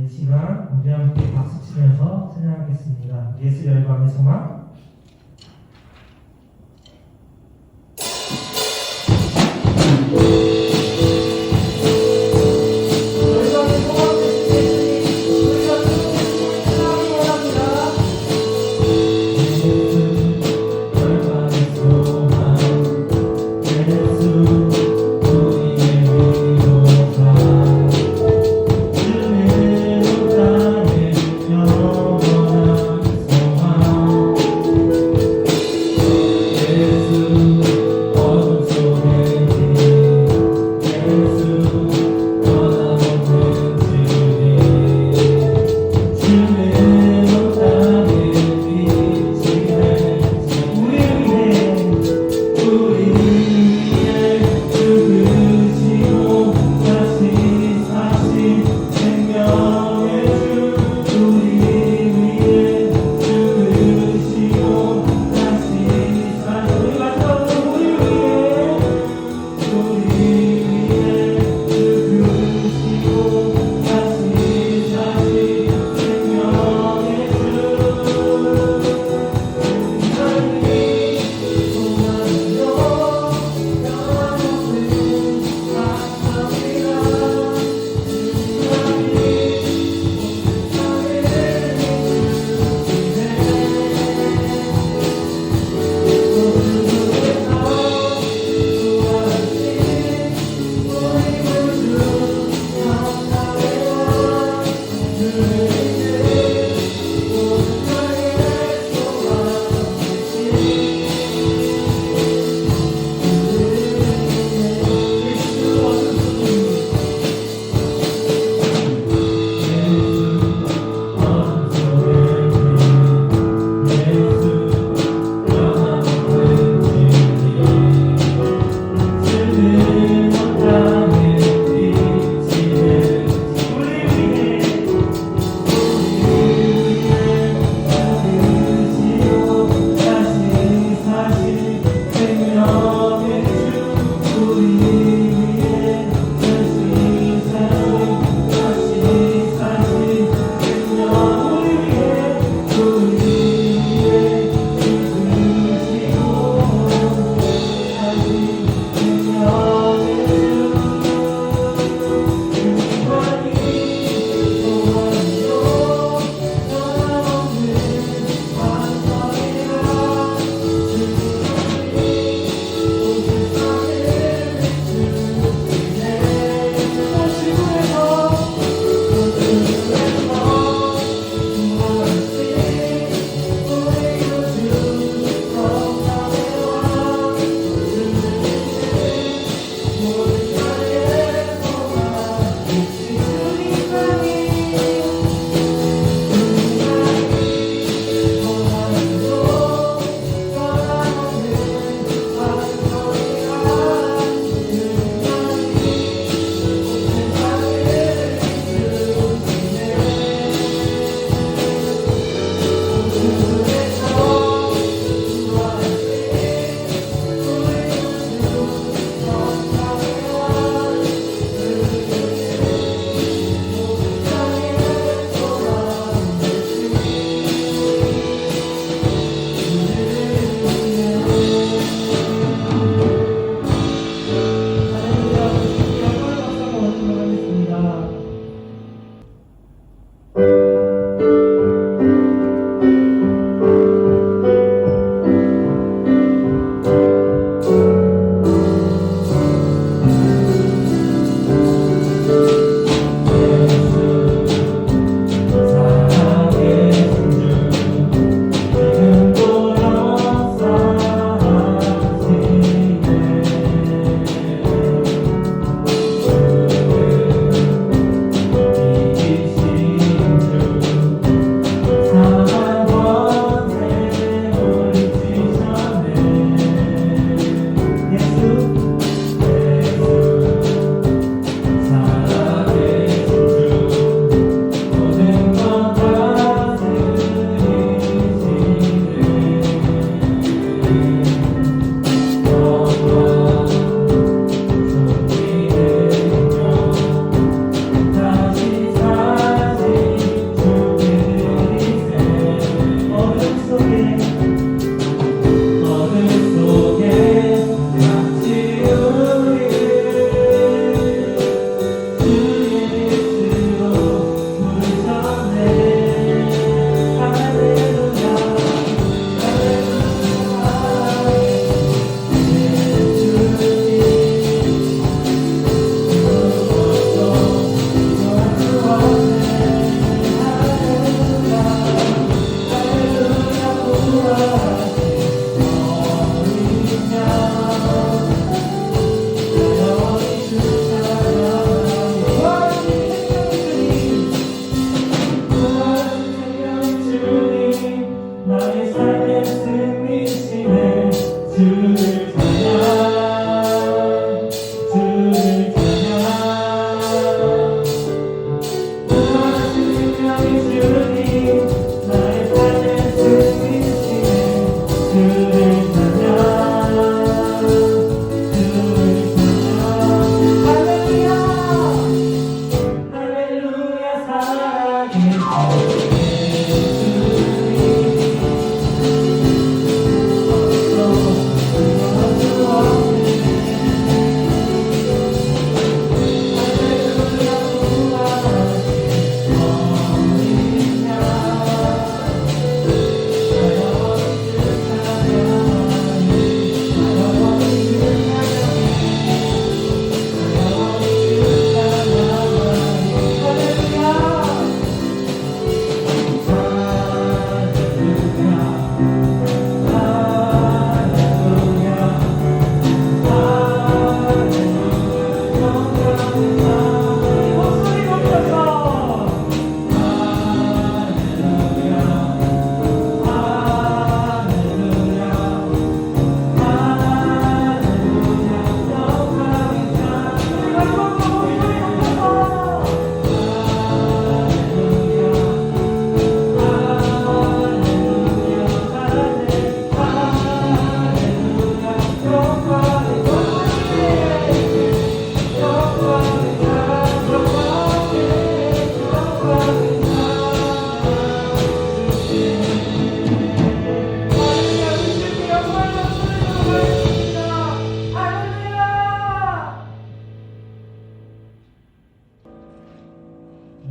시간 우리 함께 박수 치면서 찬양하겠습니다. 예수 열방의 소망. 영원한 소망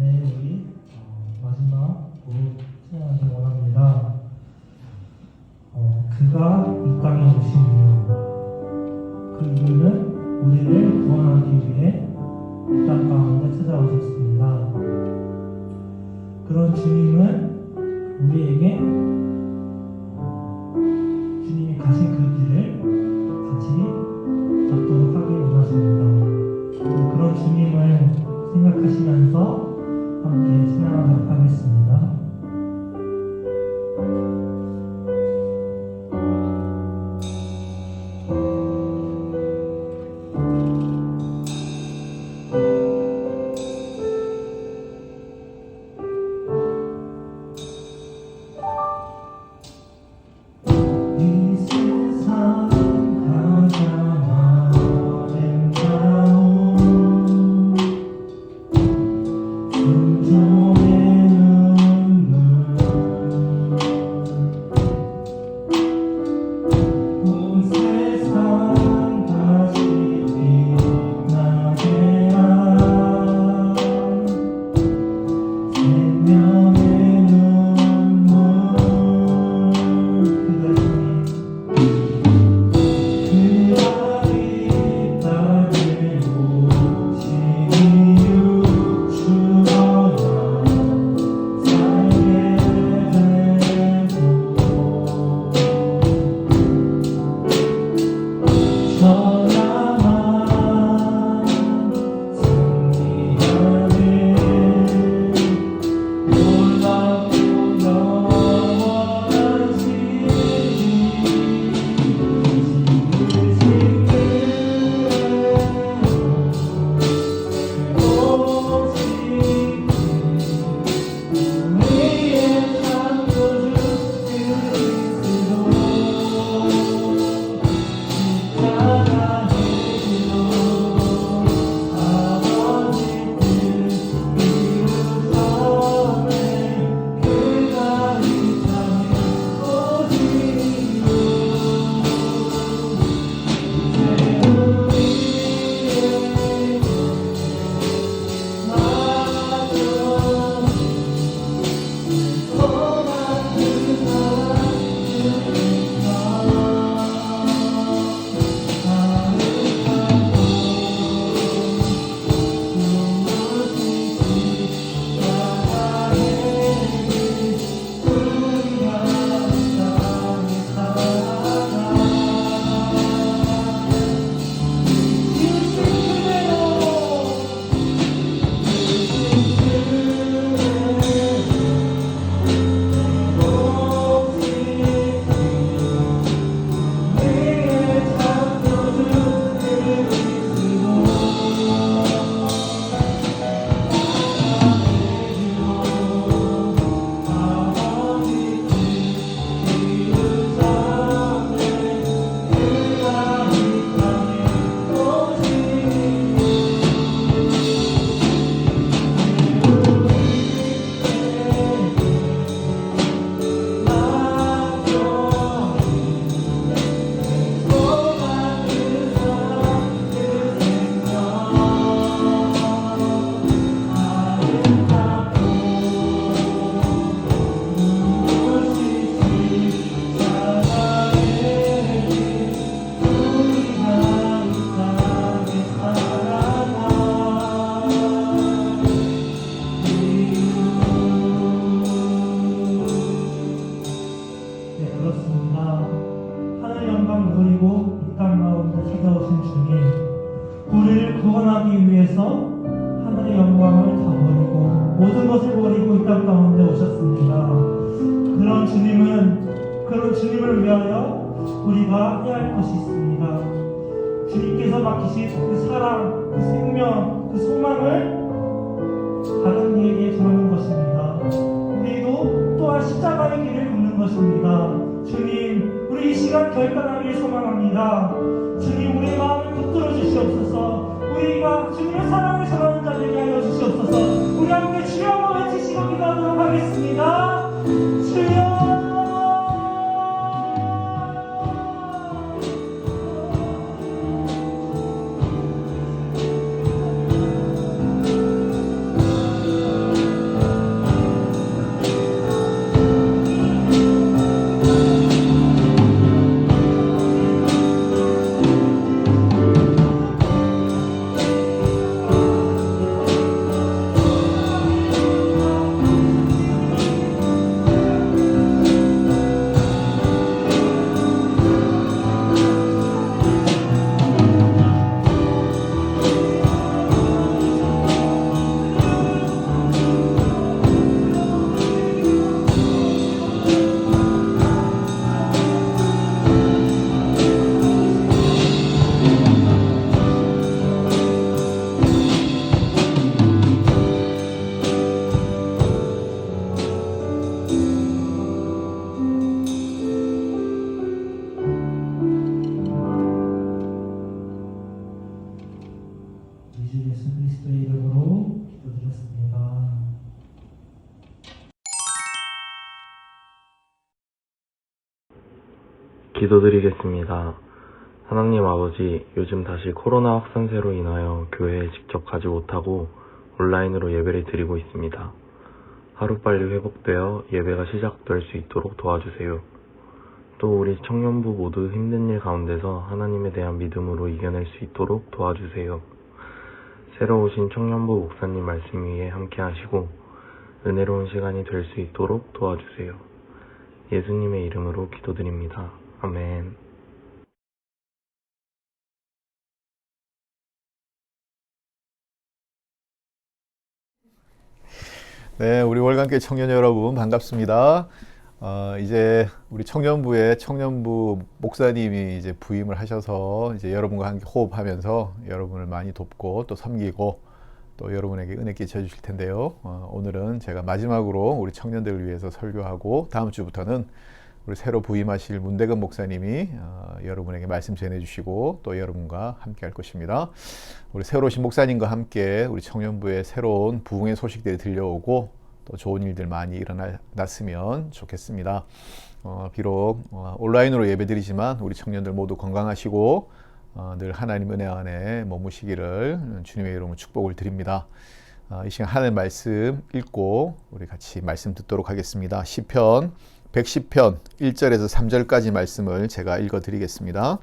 네, 우리 마지막 곡 찬양하기 원합니다. 그가 이 땅에 오신 이유, 그 이유는 우리를 구원하기 위해 이 땅 가운데 찾아오셨습니다. 그런 주님은 우리에게 주님이 가신 그 길을 같이 걷도록 하기 원하십니다. 그런 주님을 생각하시면서 함께 찬양하도록 하겠습니다. 우리를 구원하기 위해서 하늘의 영광을 다 버리고 모든 것을 버리고 이 땅 가운데 오셨습니다. 그런 주님을 위하여 우리가 해야 할 것이 있습니다. 주님께서 맡기신 그 사랑, 그 생명, 그 소망을 다른 이에게 전하는 것입니다. 우리도 또한 십자가의 길을 걷는 것입니다. 주님, 우리 이 시간 결단하기를 소망합니다. 주님, 우리의 마음을 붙들어 주시옵소서. 우리가 주님의 사랑을 전하는 자 되게 하여 주시옵소서. 우리 함께 주여 외치시고 기도하도록 하겠습니다. 주여. 기도드리겠습니다. 하나님 아버지, 요즘 다시 코로나 확산세로 인하여 교회에 직접 가지 못하고 온라인으로 예배를 드리고 있습니다. 하루빨리 회복되어 예배가 시작될 수 있도록 도와주세요. 또 우리 청년부 모두 힘든 일 가운데서 하나님에 대한 믿음으로 이겨낼 수 있도록 도와주세요. 새로 오신 청년부 목사님 말씀 위에 함께 하시고 은혜로운 시간이 될 수 있도록 도와주세요. 예수님의 이름으로 기도드립니다. 아멘. 네, 우리 월간교회 청년 여러분 반갑습니다. 이제 우리 청년부 목사님이 이제 부임을 하셔서 이제 여러분과 함께 호흡하면서 여러분을 많이 돕고 또 섬기고 또 여러분에게 은혜 끼쳐 주실 텐데요. 오늘은 제가 마지막으로 우리 청년들을 위해서 설교하고 다음 주부터는 우리 새로 부임하실 문대근 목사님이 여러분에게 말씀 전해주시고 또 여러분과 함께 할 것입니다. 우리 새로 오신 목사님과 함께 우리 청년부의 새로운 부흥의 소식들이 들려오고 또 좋은 일들 많이 일어났으면 좋겠습니다. 비록 온라인으로 예배드리지만 우리 청년들 모두 건강하시고 늘 하나님 은혜 안에 머무시기를 주님의 이름으로 축복을 드립니다. 이 시간 하나님 말씀 읽고 우리 같이 말씀 듣도록 하겠습니다. 시편 110편 1절에서 3절까지 말씀을 제가 읽어드리겠습니다.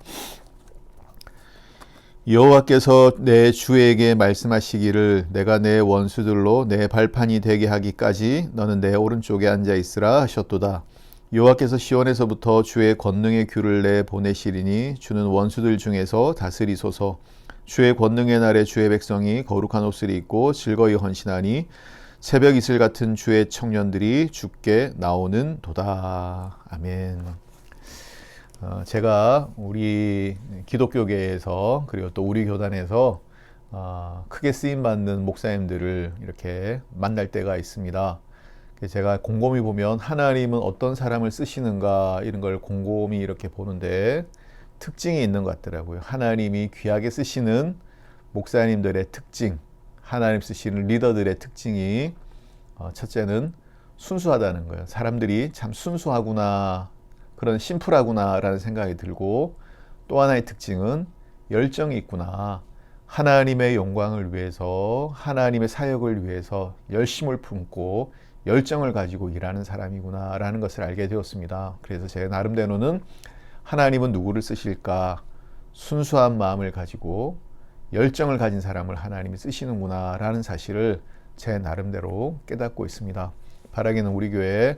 여호와께서 내 주에게 말씀하시기를 내가 내 원수들로 내 발판이 되게 하기까지 너는 내 오른쪽에 앉아 있으라 하셨도다. 여호와께서 시온에서부터 주의 권능의 귤을 내 보내시리니 주는 원수들 중에서 다스리소서. 주의 권능의 날에 주의 백성이 거룩한 옷을 입고 즐거이 헌신하니 새벽 이슬 같은 주의 청년들이 주께 나오는 도다. 아멘. 제가 우리 기독교계에서 그리고 또 우리 교단에서 크게 쓰임받는 목사님들을 이렇게 만날 때가 있습니다. 제가 곰곰이 보면 하나님은 어떤 사람을 쓰시는가 이런 걸 곰곰이 이렇게 보는데 특징이 있는 것 같더라고요. 하나님이 귀하게 쓰시는 목사님들의 특징, 하나님 쓰시는 리더들의 특징이 첫째는 순수하다는 거예요. 사람들이 참 순수하구나, 그런 심플하구나 라는 생각이 들고, 또 하나의 특징은 열정이 있구나. 하나님의 영광을 위해서, 하나님의 사역을 위해서 열심을 품고 열정을 가지고 일하는 사람이구나 라는 것을 알게 되었습니다. 그래서 제가 나름대로는 하나님은 누구를 쓰실까? 순수한 마음을 가지고 열정을 가진 사람을 하나님이 쓰시는구나 라는 사실을 제 나름대로 깨닫고 있습니다. 바라기는 우리 교회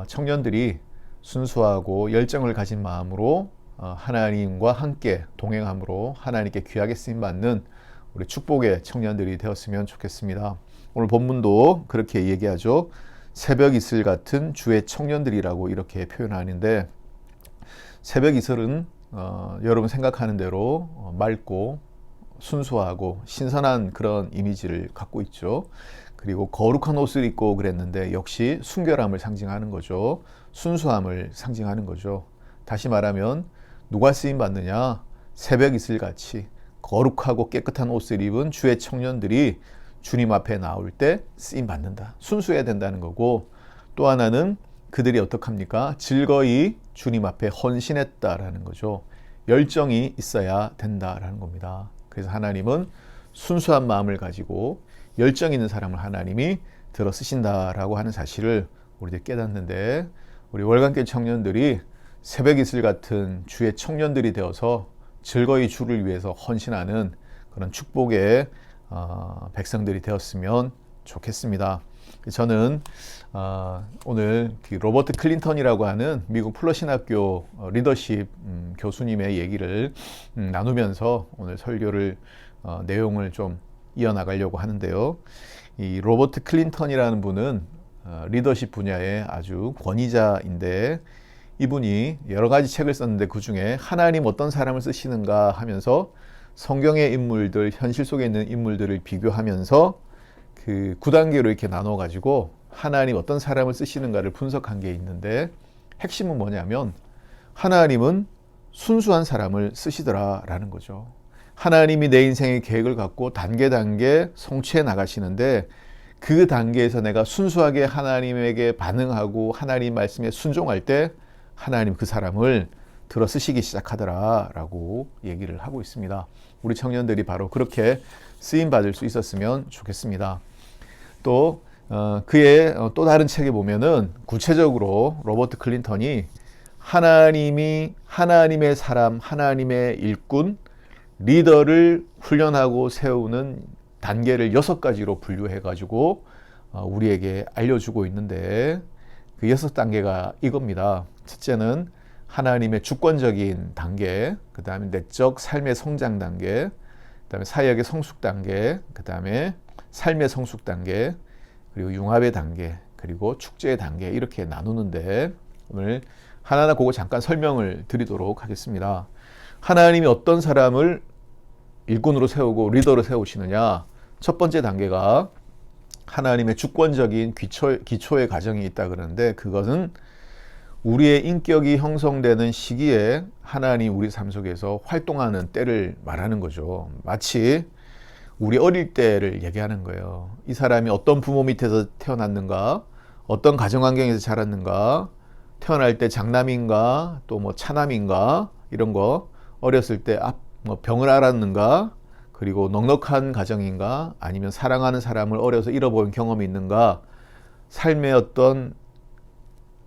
청년들이 순수하고 열정을 가진 마음으로 하나님과 함께 동행함으로 하나님께 귀하게 쓰임받는 우리 축복의 청년들이 되었으면 좋겠습니다. 오늘 본문도 그렇게 얘기하죠. 새벽 이슬 같은 주의 청년들이라고 이렇게 표현하는데, 새벽 이슬은 여러분 생각하는 대로 맑고 순수하고 신선한 그런 이미지를 갖고 있죠. 그리고 거룩한 옷을 입고 그랬는데 역시 순결함을 상징하는 거죠. 순수함을 상징하는 거죠. 다시 말하면 누가 쓰임 받느냐? 새벽 이슬같이 거룩하고 깨끗한 옷을 입은 주의 청년들이 주님 앞에 나올 때 쓰임 받는다. 순수해야 된다는 거고, 또 하나는 그들이 어떡합니까? 즐거이 주님 앞에 헌신했다라는 거죠. 열정이 있어야 된다라는 겁니다. 그래서 하나님은 순수한 마음을 가지고 열정 있는 사람을 하나님이 들어 쓰신다라고 하는 사실을 우리들 깨닫는데, 우리 월간교회 청년들이 새벽 이슬 같은 주의 청년들이 되어서 즐거이 주를 위해서 헌신하는 그런 축복의 백성들이 되었으면 좋겠습니다. 저는 오늘 로버트 클린턴이라고 하는 미국 플러신학교 리더십 교수님의 얘기를 나누면서 오늘 설교를 내용을 좀 이어나가려고 하는데요. 이 로버트 클린턴이라는 분은 리더십 분야의 아주 권위자인데, 이분이 여러 가지 책을 썼는데 그 중에 하나님 어떤 사람을 쓰시는가 하면서 성경의 인물들, 현실 속에 있는 인물들을 비교하면서 그 9단계로 이렇게 나눠 가지고 하나님 어떤 사람을 쓰시는가를 분석한 게 있는데, 핵심은 뭐냐면 하나님은 순수한 사람을 쓰시더라라는 거죠. 하나님이 내 인생의 계획을 갖고 단계 성취해 나가시는데, 그 단계에서 내가 순수하게 하나님에게 반응하고 하나님 말씀에 순종할 때 하나님 그 사람을 들어 쓰시기 시작하더라라고 얘기를 하고 있습니다. 우리 청년들이 바로 그렇게 쓰임 받을 수 있었으면 좋겠습니다. 또 그의 또 다른 책에 보면은 구체적으로 로버트 클린턴이 하나님의 사람, 하나님의 일꾼, 리더를 훈련하고 세우는 단계를 6가지로 분류해 가지고 우리에게 알려주고 있는데, 그 6단계가 이겁니다. 첫째는 하나님의 주권적인 단계, 그 다음에 내적 삶의 성장 단계, 그 다음에 사역의 성숙 단계, 그 다음에 삶의 성숙 단계, 그리고 융합의 단계, 그리고 축제의 단계, 이렇게 나누는데, 오늘 하나하나 그거 잠깐 설명을 드리도록 하겠습니다. 하나님이 어떤 사람을 일꾼으로 세우고 리더로 세우시느냐. 첫 번째 단계가 하나님의 주권적인 기초의 과정이 있다 그러는데, 그것은 우리의 인격이 형성되는 시기에 하나님 우리 삶 속에서 활동하는 때를 말하는 거죠. 마치 우리 어릴 때를 얘기하는 거예요. 이 사람이 어떤 부모 밑에서 태어났는가, 어떤 가정 환경에서 자랐는가, 태어날 때 장남인가, 또 뭐 차남인가, 이런 거, 어렸을 때 병을 앓았는가, 그리고 넉넉한 가정인가, 아니면 사랑하는 사람을 어려서 잃어버린 경험이 있는가, 삶의 어떤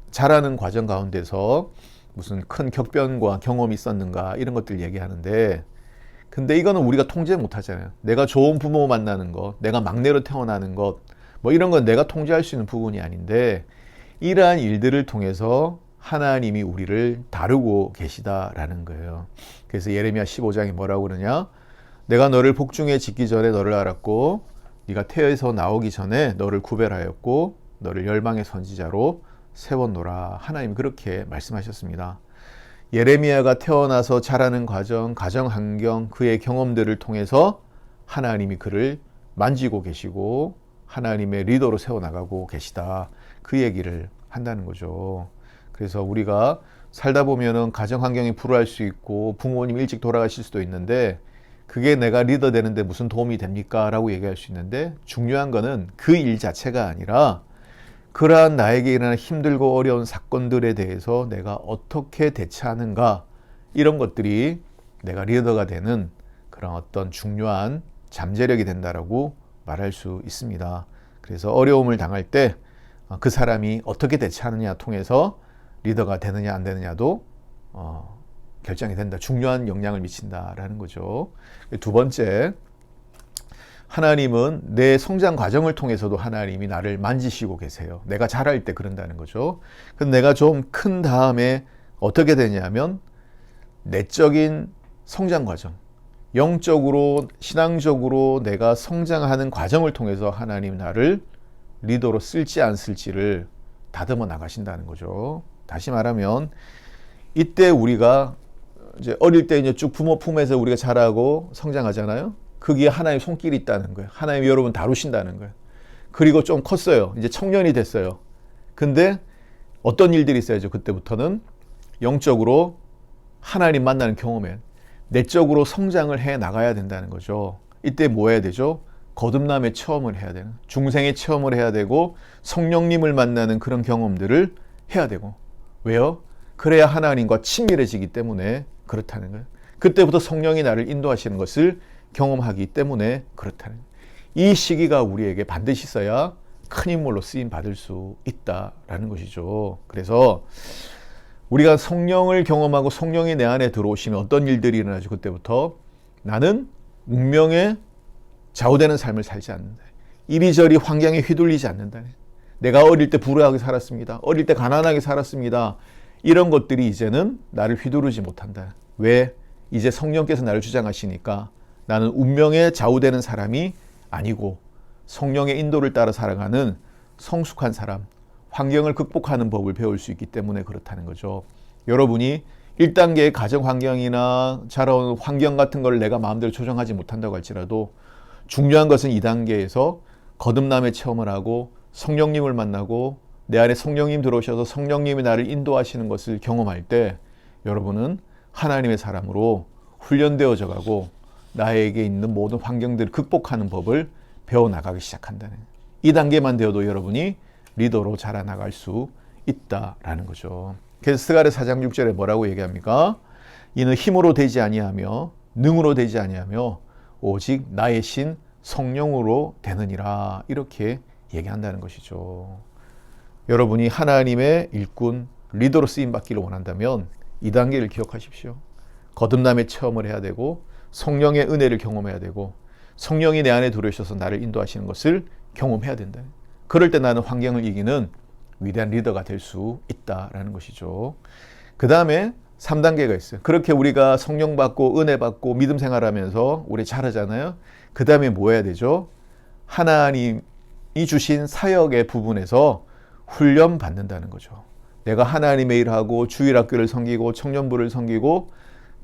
자라는 과정 가운데서 무슨 큰 격변과 경험이 있었는가, 이런 것들 얘기하는데, 근데 이거는 우리가 통제 못 하잖아요. 내가 좋은 부모 만나는 것, 내가 막내로 태어나는 것, 뭐 이런 건 내가 통제할 수 있는 부분이 아닌데, 이러한 일들을 통해서 하나님이 우리를 다루고 계시다라는 거예요. 그래서 예레미야 15장에 뭐라고 그러냐? 내가 너를 복중에 짓기 전에 너를 알았고, 네가 태에서 나오기 전에 너를 구별하였고, 너를 열방의 선지자로 세웠노라. 하나님이 그렇게 말씀하셨습니다. 예레미야가 태어나서 자라는 과정, 가정 환경, 그의 경험들을 통해서 하나님이 그를 만지고 계시고 하나님의 리더로 세워나가고 계시다. 그 얘기를 한다는 거죠. 그래서 우리가 살다 보면은 가정 환경이 불우할 수 있고 부모님 일찍 돌아가실 수도 있는데, 그게 내가 리더 되는데 무슨 도움이 됩니까? 라고 얘기할 수 있는데, 중요한 거는 그 일 자체가 아니라 그러한 나에게 일어나는 힘들고 어려운 사건들에 대해서 내가 어떻게 대처하는가, 이런 것들이 내가 리더가 되는 그런 어떤 중요한 잠재력이 된다라고 말할 수 있습니다. 그래서 어려움을 당할 때 그 사람이 어떻게 대처하느냐 통해서 리더가 되느냐 안 되느냐도 결정이 된다. 중요한 영향을 미친다라는 거죠. 두 번째, 하나님은 내 성장 과정을 통해서도 하나님이 나를 만지시고 계세요. 내가 자랄 때 그런다는 거죠. 근데 내가 좀 큰 다음에 어떻게 되냐면, 내적인 성장 과정, 영적으로 신앙적으로 내가 성장하는 과정을 통해서 하나님 나를 리더로 쓸지 안 쓸지를 다듬어 나가신다는 거죠. 다시 말하면 이때 우리가 이제 어릴 때 이제 쭉 부모 품에서 우리가 자라고 성장하잖아요. 거기에 하나님의 손길이 있다는 거예요. 하나님이 여러분 다루신다는 거예요. 그리고 좀 컸어요. 이제 청년이 됐어요. 근데 어떤 일들이 있어야죠. 그때부터는 영적으로 하나님 만나는 경험에 내적으로 성장을 해 나가야 된다는 거죠. 이때 뭐 해야 되죠? 거듭남의 체험을 해야 되는, 중생의 체험을 해야 되고, 성령님을 만나는 그런 경험들을 해야 되고. 왜요? 그래야 하나님과 친밀해지기 때문에 그렇다는 거예요. 그때부터 성령이 나를 인도하시는 것을 경험하기 때문에 그렇다는 거예요. 이 시기가 우리에게 반드시 있어야 큰 인물로 쓰임 받을 수 있다라는 것이죠. 그래서 우리가 성령을 경험하고 성령이 내 안에 들어오시면 어떤 일들이 일어나죠? 그때부터 나는 운명에 좌우되는 삶을 살지 않는다. 이리저리 환경에 휘둘리지 않는다. 내가 어릴 때 불우하게 살았습니다. 어릴 때 가난하게 살았습니다. 이런 것들이 이제는 나를 휘두르지 못한다. 왜? 이제 성령께서 나를 주장하시니까 나는 운명에 좌우되는 사람이 아니고 성령의 인도를 따라 살아가는 성숙한 사람, 환경을 극복하는 법을 배울 수 있기 때문에 그렇다는 거죠. 여러분이 1단계의 가정 환경이나 자라온 환경 같은 걸 내가 마음대로 조정하지 못한다고 할지라도, 중요한 것은 2단계에서 거듭남의 체험을 하고 성령님을 만나고 내 안에 성령님 들어오셔서 성령님이 나를 인도하시는 것을 경험할 때 여러분은 하나님의 사람으로 훈련되어져 가고 나에게 있는 모든 환경들을 극복하는 법을 배워나가기 시작한다는, 2단계만 되어도 여러분이 리더로 자라나갈 수 있다라는 거죠. 그래서 스가랴 4장 6절에 뭐라고 얘기합니까? 이는 힘으로 되지 아니하며 능으로 되지 아니하며 오직 나의 신 성령으로 되느니라, 이렇게 얘기한다는 것이죠. 여러분이 하나님의 일꾼, 리더로 쓰임 받기를 원한다면 이 단계를 기억하십시오. 거듭남의 체험을 해야 되고 성령의 은혜를 경험해야 되고 성령이 내 안에 들어오셔서 나를 인도하시는 것을 경험해야 된다. 그럴 때 나는 환경을 이기는 위대한 리더가 될 수 있다라는 것이죠. 그 다음에 3단계가 있어요. 그렇게 우리가 성령 받고 은혜 받고 믿음 생활하면서 우리 잘하잖아요. 그 다음에 뭐 해야 되죠? 하나님이 주신 사역의 부분에서 훈련 받는다는 거죠. 내가 하나님의 일하고 주일학교를 섬기고 청년부를 섬기고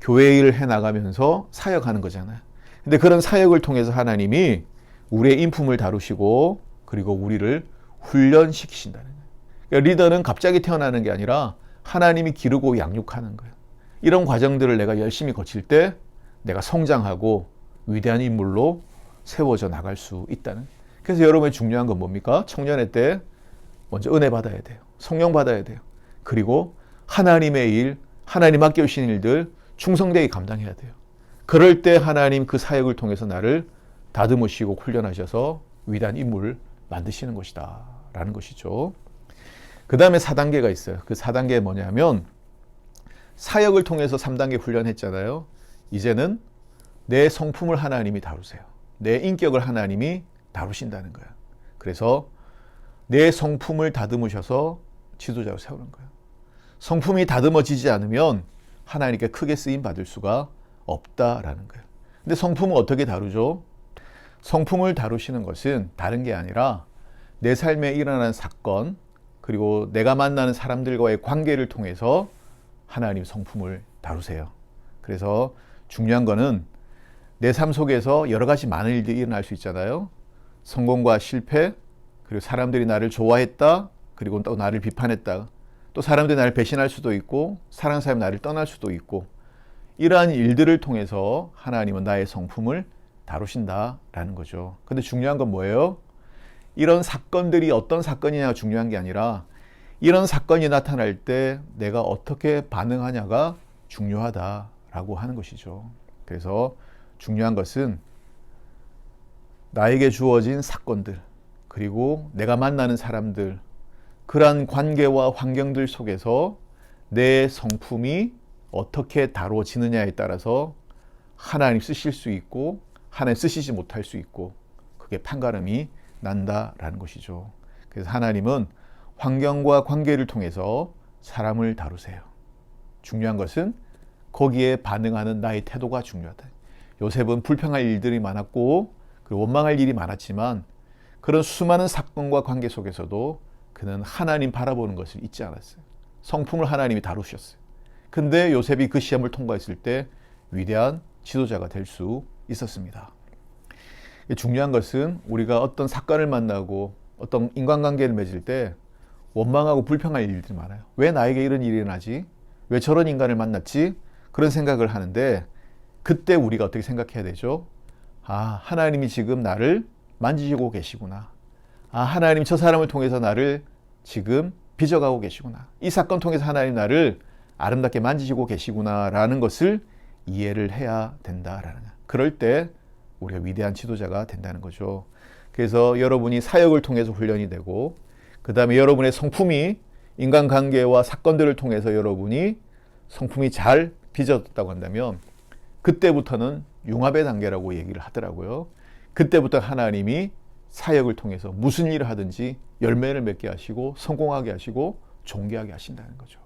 교회 일을 해나가면서 사역하는 거잖아요. 근데 그런 사역을 통해서 하나님이 우리의 인품을 다루시고 그리고 우리를 훈련시키신다는 거예요. 그러니까 리더는 갑자기 태어나는 게 아니라 하나님이 기르고 양육하는 거예요. 이런 과정들을 내가 열심히 거칠 때 내가 성장하고 위대한 인물로 세워져 나갈 수 있다는. 그래서 여러분의 중요한 건 뭡니까? 청년의 때 먼저 은혜 받아야 돼요. 성령 받아야 돼요. 그리고 하나님의 일, 하나님 맡겨주신 일들 충성되게 감당해야 돼요. 그럴 때 하나님 그 사역을 통해서 나를 다듬으시고 훈련하셔서 위대한 인물을 만드시는 것이다 라는 것이죠. 그 다음에 4단계가 있어요. 그 4단계 뭐냐면 사역을 통해서 3단계 훈련했잖아요. 이제는 내 성품을 하나님이 다루세요. 내 인격을 하나님이 다루신다는 거예요. 그래서 내 성품을 다듬으셔서 지도자로 세우는 거예요. 성품이 다듬어지지 않으면 하나님께 크게 쓰임 받을 수가 없다라는 거예요. 근데 성품은 어떻게 다루죠? 성품을 다루시는 것은 다른 게 아니라 내 삶에 일어나는 사건, 그리고 내가 만나는 사람들과의 관계를 통해서 하나님 성품을 다루세요. 그래서 중요한 거는 내 삶 속에서 여러 가지 많은 일들이 일어날 수 있잖아요. 성공과 실패, 그리고 사람들이 나를 좋아했다, 그리고 또 나를 비판했다, 또 사람들이 나를 배신할 수도 있고 사랑하는 사람이 나를 떠날 수도 있고, 이러한 일들을 통해서 하나님은 나의 성품을 다루신다라는 거죠. 근데 중요한 건 뭐예요? 이런 사건들이 어떤 사건이냐가 중요한 게 아니라 이런 사건이 나타날 때 내가 어떻게 반응하냐가 중요하다라고 하는 것이죠. 그래서 중요한 것은 나에게 주어진 사건들, 그리고 내가 만나는 사람들, 그러한 관계와 환경들 속에서 내 성품이 어떻게 다루어지느냐에 따라서 하나님 쓰실 수 있고 하나님 쓰시지 못할 수 있고, 그게 판가름이 난다라는 것이죠. 그래서 하나님은 환경과 관계를 통해서 사람을 다루세요. 중요한 것은 거기에 반응하는 나의 태도가 중요하다. 요셉은 불평할 일들이 많았고 그리고 원망할 일이 많았지만 그런 수많은 사건과 관계 속에서도 그는 하나님 바라보는 것을 잊지 않았어요. 성품을 하나님이 다루셨어요. 근데 요셉이 그 시험을 통과했을 때 위대한 지도자가 될 수 있었습니다. 중요한 것은 우리가 어떤 사건을 만나고 어떤 인간관계를 맺을 때 원망하고 불평할 일들이 많아요. 왜 나에게 이런 일이 일어나지? 왜 저런 인간을 만났지? 그런 생각을 하는데 그때 우리가 어떻게 생각해야 되죠? 아, 하나님이 지금 나를 만지시고 계시구나. 아, 하나님 저 사람을 통해서 나를 지금 빚어가고 계시구나. 이 사건 통해서 하나님 나를 아름답게 만지시고 계시구나 라는 것을 이해를 해야 된다라는 거예요. 그럴 때 우리가 위대한 지도자가 된다는 거죠. 그래서 여러분이 사역을 통해서 훈련이 되고 그 다음에 여러분의 성품이 인간관계와 사건들을 통해서 여러분이 성품이 잘 빚어졌다고 한다면 그때부터는 융합의 단계라고 얘기를 하더라고요. 그때부터 하나님이 사역을 통해서 무슨 일을 하든지 열매를 맺게 하시고 성공하게 하시고 존귀하게 하신다는 거죠.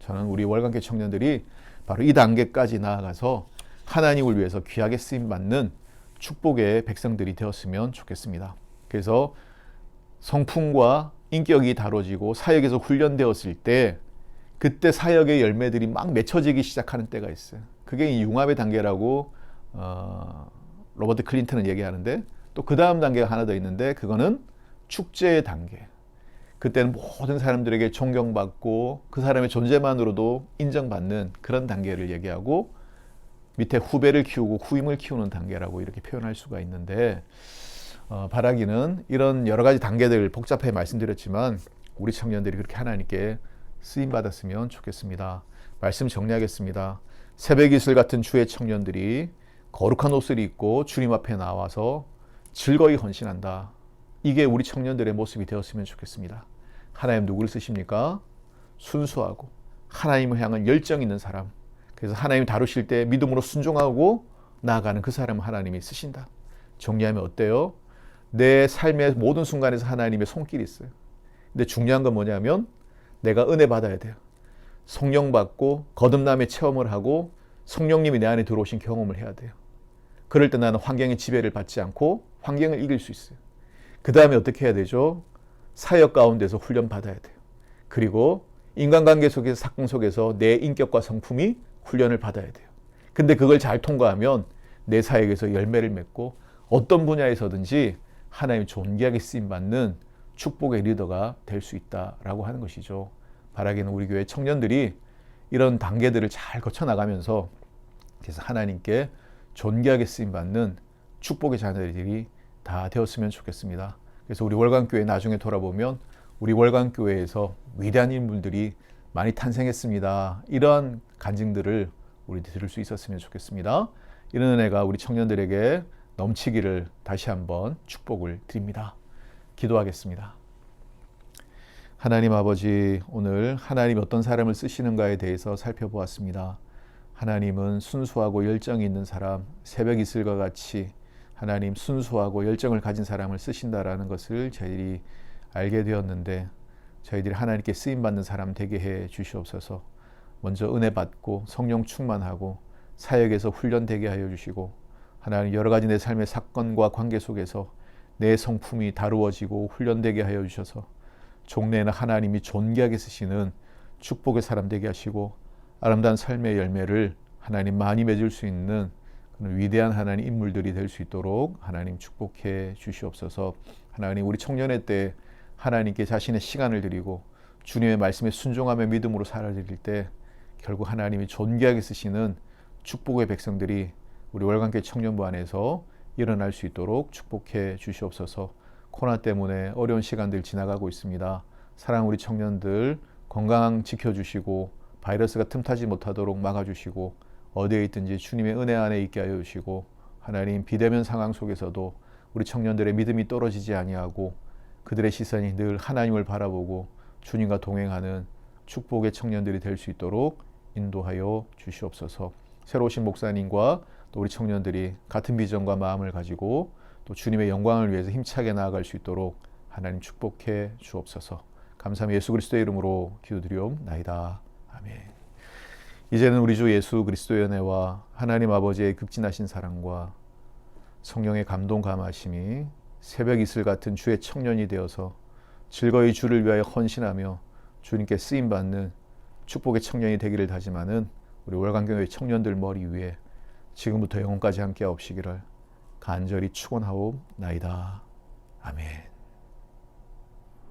저는 우리 월간계 청년들이 바로 이 단계까지 나아가서 하나님을 위해서 귀하게 쓰임받는 축복의 백성들이 되었으면 좋겠습니다. 그래서 성품과 인격이 다뤄지고 사역에서 훈련되었을 때 그때 사역의 열매들이 막 맺혀지기 시작하는 때가 있어요. 그게 이 융합의 단계라고 로버트 클린턴은 얘기하는데, 또 그 다음 단계가 하나 더 있는데 그거는 축제의 단계. 그때는 모든 사람들에게 존경받고 그 사람의 존재만으로도 인정받는 그런 단계를 얘기하고, 밑에 후배를 키우고 후임을 키우는 단계라고 이렇게 표현할 수가 있는데, 바라기는 이런 여러 가지 단계들 복잡하게 말씀드렸지만 우리 청년들이 그렇게 하나님께 쓰임 받았으면 좋겠습니다. 말씀 정리하겠습니다. 새벽 이슬 같은 주의 청년들이 거룩한 옷을 입고 주님 앞에 나와서 즐거이 헌신한다. 이게 우리 청년들의 모습이 되었으면 좋겠습니다. 하나님 누구를 쓰십니까? 순수하고 하나님을 향한 열정 있는 사람. 그래서 하나님 다루실 때 믿음으로 순종하고 나아가는 그 사람을 하나님이 쓰신다. 정리하면 어때요? 내 삶의 모든 순간에서 하나님의 손길이 있어요. 근데 중요한 건 뭐냐면 내가 은혜 받아야 돼요. 성령 받고 거듭남의 체험을 하고 성령님이 내 안에 들어오신 경험을 해야 돼요. 그럴 때 나는 환경의 지배를 받지 않고 환경을 이길 수 있어요. 그 다음에 어떻게 해야 되죠? 사역 가운데서 훈련 받아야 돼요. 그리고 인간관계 속에서 사건 속에서 내 인격과 성품이 훈련을 받아야 돼요. 근데 그걸 잘 통과하면 내 사역에서 열매를 맺고 어떤 분야에서든지 하나님 존귀하게 쓰임받는 축복의 리더가 될 수 있다라고 하는 것이죠. 바라기는 우리 교회 청년들이 이런 단계들을 잘 거쳐나가면서 그래서 하나님께 존귀하게 쓰임받는 축복의 자녀들이 다 되었으면 좋겠습니다. 그래서 우리 월간교회 나중에 돌아보면 우리 월간교회에서 위대한 인물들이 많이 탄생했습니다. 이러한 간증들을 우리 들을 수 있었으면 좋겠습니다. 이런 은혜가 우리 청년들에게 넘치기를 다시 한번 축복을 드립니다. 기도하겠습니다. 하나님 아버지, 오늘 하나님이 어떤 사람을 쓰시는가에 대해서 살펴보았습니다. 하나님은 순수하고 열정이 있는 사람, 새벽 이슬과 같이 하나님 순수하고 열정을 가진 사람을 쓰신다라는 것을 저희들이 알게 되었는데 저희들이 하나님께 쓰임받는 사람 되게 해 주시옵소서. 먼저 은혜 받고 성령 충만하고 사역에서 훈련되게 하여 주시고 하나님 여러 가지 내 삶의 사건과 관계 속에서 내 성품이 다루어지고 훈련되게 하여 주셔서 종래에는 하나님이 존귀하게 쓰시는 축복의 사람 되게 하시고 아름다운 삶의 열매를 하나님 많이 맺을 수 있는 그런 위대한 하나님 인물들이 될 수 있도록 하나님 축복해 주시옵소서. 하나님 우리 청년의 때 하나님께 자신의 시간을 드리고 주님의 말씀에 순종하며 믿음으로 살아드릴 때 결국 하나님이 존귀하게 쓰시는 축복의 백성들이 우리 월간교회 청년부 안에서 일어날 수 있도록 축복해 주시옵소서. 코로나 때문에 어려운 시간들 지나가고 있습니다. 사랑하는 우리 청년들 건강 지켜주시고 바이러스가 틈타지 못하도록 막아주시고 어디에 있든지 주님의 은혜 안에 있게 하여 주시고 하나님 비대면 상황 속에서도 우리 청년들의 믿음이 떨어지지 아니하고 그들의 시선이 늘 하나님을 바라보고 주님과 동행하는 축복의 청년들이 될 수 있도록 인도하여 주시옵소서. 새로 오신 목사님과 또 우리 청년들이 같은 비전과 마음을 가지고 또 주님의 영광을 위해서 힘차게 나아갈 수 있도록 하나님 축복해 주옵소서. 감사하며 예수 그리스도의 이름으로 기도드리옵나이다. 아멘. 이제는 우리 주 예수 그리스도의 은혜와 하나님 아버지의 극진하신 사랑과 성령의 감동 감하심이 새벽 이슬 같은 주의 청년이 되어서 즐거이 주를 위하여 헌신하며 주님께 쓰임받는 축복의 청년이 되기를 다짐하는 우리 월간교회 청년들 머리 위에 지금부터 영원까지 함께 하옵시기를 간절히 축원하옵나이다. 아멘.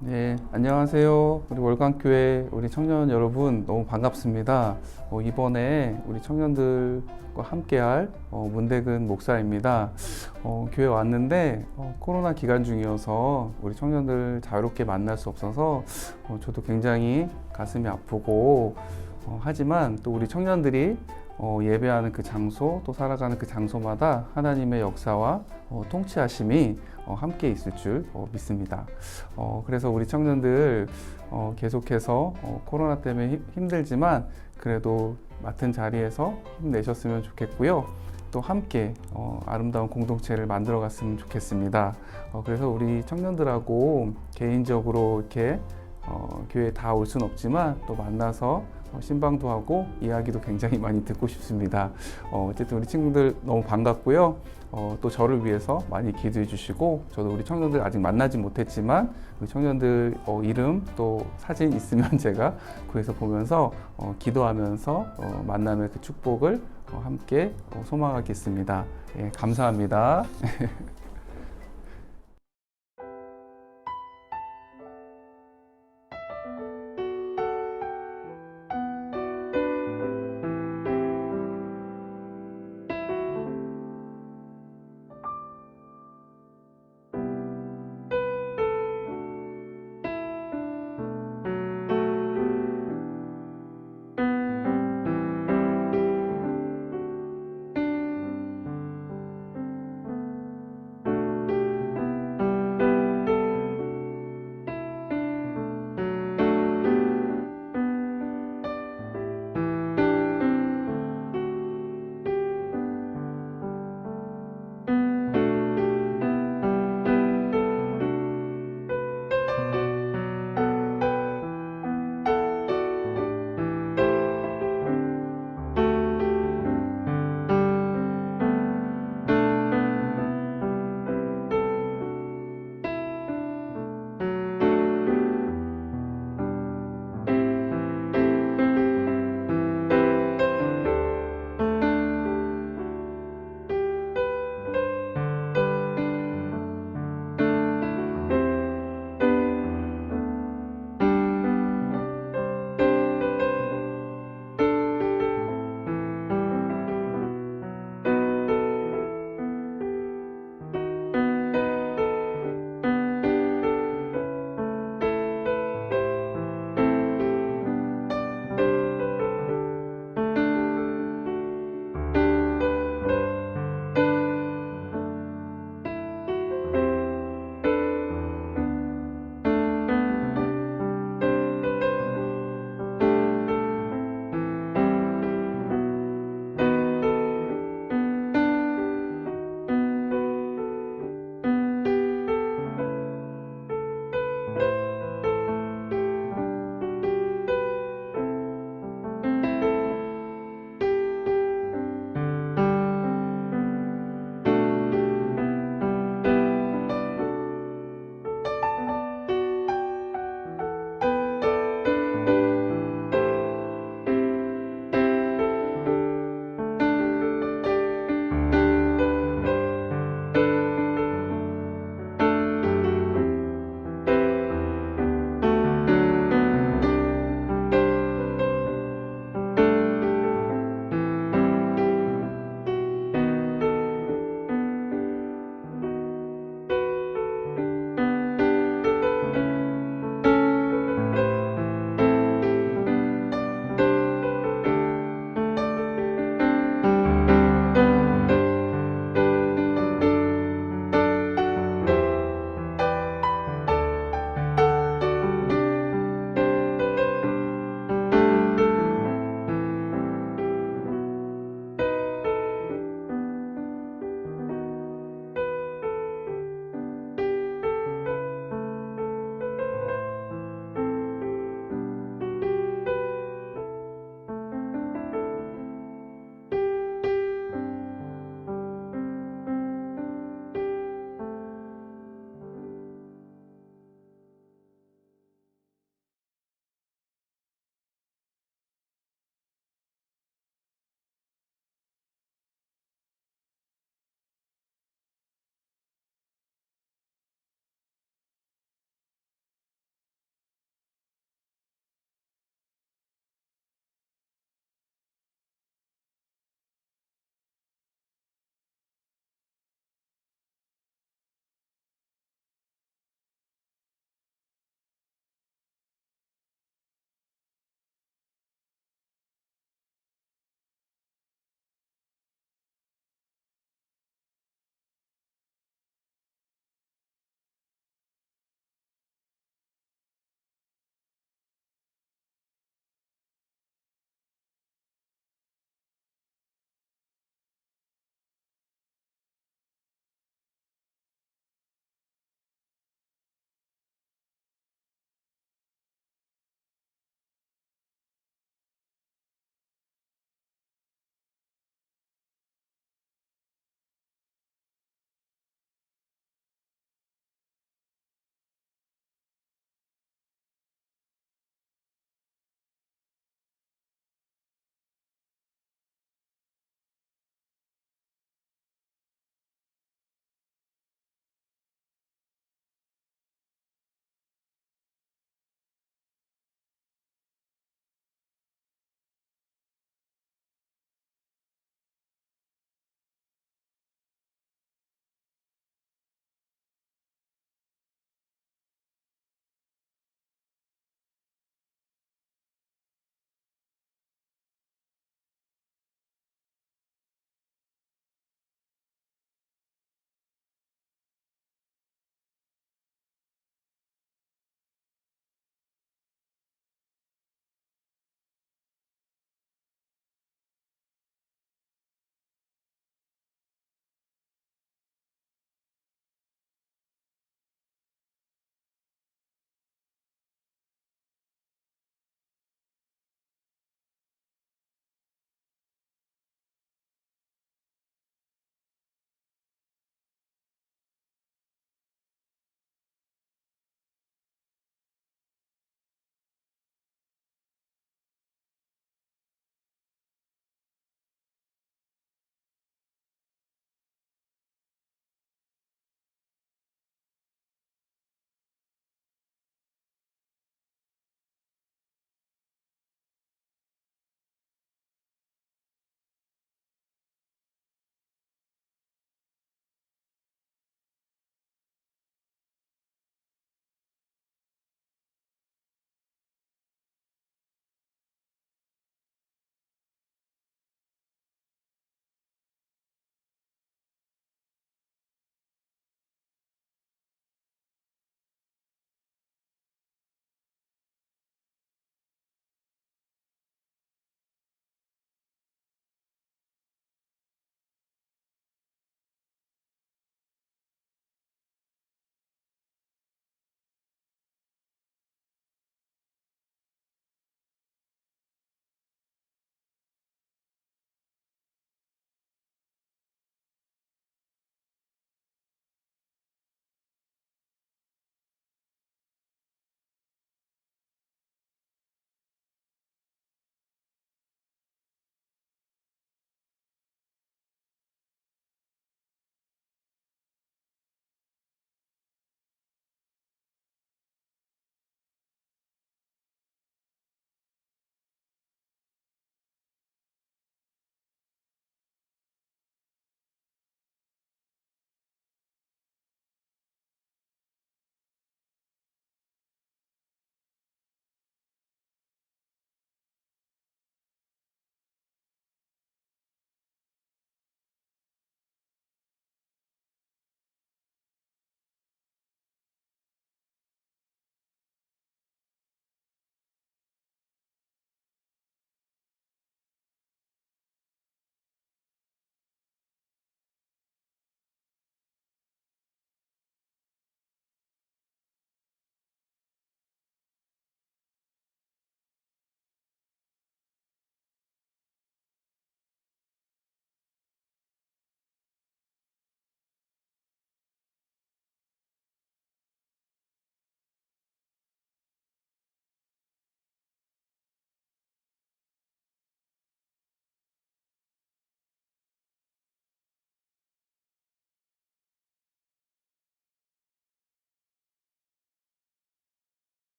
네, 안녕하세요. 우리 월간교회 우리 청년 여러분 너무 반갑습니다. 이번에 우리 청년들과 함께할 문대근 목사입니다. 교회 왔는데 코로나 기간 중이어서 우리 청년들 자유롭게 만날 수 없어서 저도 굉장히 가슴이 아프고 하지만 또 우리 청년들이 예배하는 그 장소 또 살아가는 그 장소마다 하나님의 역사와 통치하심이 함께 있을 줄 믿습니다. 그래서 우리 청년들 계속해서 코로나 때문에 힘들지만 그래도 맡은 자리에서 힘내셨으면 좋겠고요. 또 함께 아름다운 공동체를 만들어 갔으면 좋겠습니다. 그래서 우리 청년들하고 개인적으로 이렇게 교회에 다 올 수는 없지만 또 만나서 신방도 하고 이야기도 굉장히 많이 듣고 싶습니다. 어쨌든 우리 친구들 너무 반갑고요. 또 저를 위해서 많이 기도해 주시고 저도 우리 청년들 아직 만나지 못했지만 우리 청년들 이름 또 사진 있으면 제가 구해서 보면서 기도하면서 만남의 그 축복을 함께 소망하겠습니다. 예, 감사합니다.